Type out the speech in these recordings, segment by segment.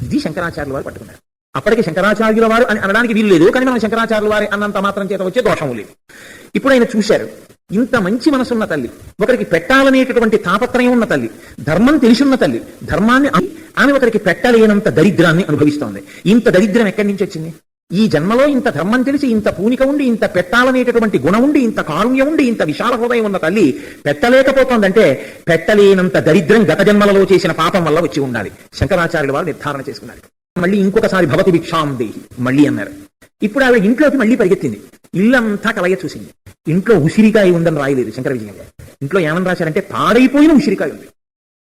ఇది శంకరాచార్యుల వారు పట్టుకున్నారు. అప్పటికి శంకరాచార్యుల వారు అని అనడానికి వీలు లేదు, కానీ మనం శంకరాచార్యుల వారి అన్నంత మాత్రం చేత వచ్చే దోషము లేదు. ఇప్పుడు ఆయన చూశారు, ఇంత మంచి మనసున్న తల్లి, ఒకరికి పెట్టాలనేటటువంటి తాపత్రయం ఉన్న తల్లి, ధర్మం తెలిసున్న తల్లి, ధర్మాన్ని ఆమె ఒకరికి పెట్టలేనంత దరిద్రాన్ని అనుభవిస్తోంది. ఇంత దరిద్రం ఎక్కడి నుంచి వచ్చింది? ఈ జన్మలో ఇంత ధర్మం తెలిసి, ఇంత పూనిక ఉండి, ఇంత పెట్టాలనేటటువంటి గుణం ఉండి, ఇంత కారుణ్యం ఉండి, ఇంత విశాల హృదయం ఉన్న తల్లి పెట్టలేకపోతోందంటే పెట్టలేనంత దరిద్రం గత జన్మలలో చేసిన పాపం వల్ల వచ్చి ఉండాలి. శంకరాచార్యుల వారు నిర్ధారణ చేసుకున్నారు. మళ్ళీ ఇంకొకసారి భవతి భిక్షాం దేహి మళ్ళీ అన్నారు. ఇప్పుడు ఆవిడ ఇంట్లోకి మళ్ళీ పరిగెత్తింది. ఇల్లంతా కలయ చూసింది. ఇంట్లో ఉసిరికాయ ఉందని రాయలేదు శంకర విజయం గారు. ఇంట్లో ఏమని రాశారంటే పాడైపోయిన ఉసిరికాయ ఉంది.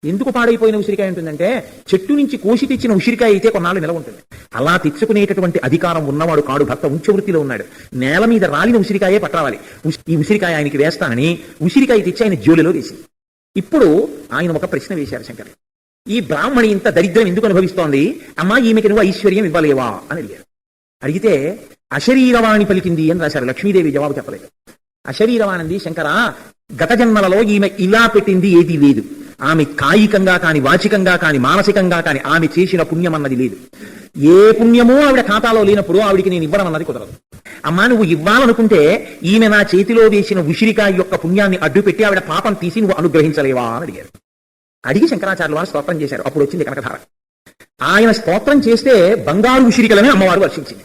ఎందుకు పాడైపోయిన ఉసిరికాయ ఉంటుందంటే, చెట్టు నుంచి కోసి తెచ్చిన ఉసిరికాయ అయితే కొన్నాళ్ళు నిలవ ఉంటుంది. అలా తెచ్చుకునేటటువంటి అధికారం ఉన్నవాడు కాడు భర్త. ఉంచవృత్తిలో ఉన్నాడు. నేల మీద రాలిన ఉసిరికాయే పట్టరావాలి. ఈ ఉసిరికాయ ఆయనకి వేస్తానని ఉసిరికాయ తెచ్చి ఆయన జ్యోలిలో వేసింది. ఇప్పుడు ఆయన ఒక ప్రశ్న వేశారు శంకర్, ఈ బ్రాహ్మణి ఇంత దరిద్రం ఎందుకు అనుభవిస్తోంది? అమ్మా, ఈమెకి నువ్వు ఐశ్వర్యం ఇవ్వలేవా అని అడిగారు. అడిగితే అశరీరవాణి పలికింది అని రాశారు. లక్ష్మీదేవి జవాబు చెప్పలేదు. అశరీరవాణింది శంకర, గత జన్మలలో ఈమె ఇలా పెట్టింది ఏదీ లేదు. ఆమె కాయికంగా కాని, వాచికంగా కాని, మానసికంగా కాని ఆమె చేసిన పుణ్యం అన్నది లేదు. ఏ పుణ్యమో ఆవిడ ఖాతాలో లేనప్పుడు ఆవిడికి నేను ఇవ్వడం అన్నది కుదరదు. అమ్మా, నువ్వు ఇవ్వాలనుకుంటే ఈమె నా చేతిలో వేసిన ఉసిరికాయ యొక్క పుణ్యాన్ని అడ్డుపెట్టి ఆవిడ పాపం తీసి నువ్వు అనుగ్రహించలేవా అని అడిగారు. అడిగి శంకరాచార్యుల వారు స్తోత్రం చేశారు. అప్పుడు వచ్చింది కనకధార. ఆయన స్తోత్రం చేస్తే బంగారు ఉసిరికలని అమ్మవారు వర్షించింది.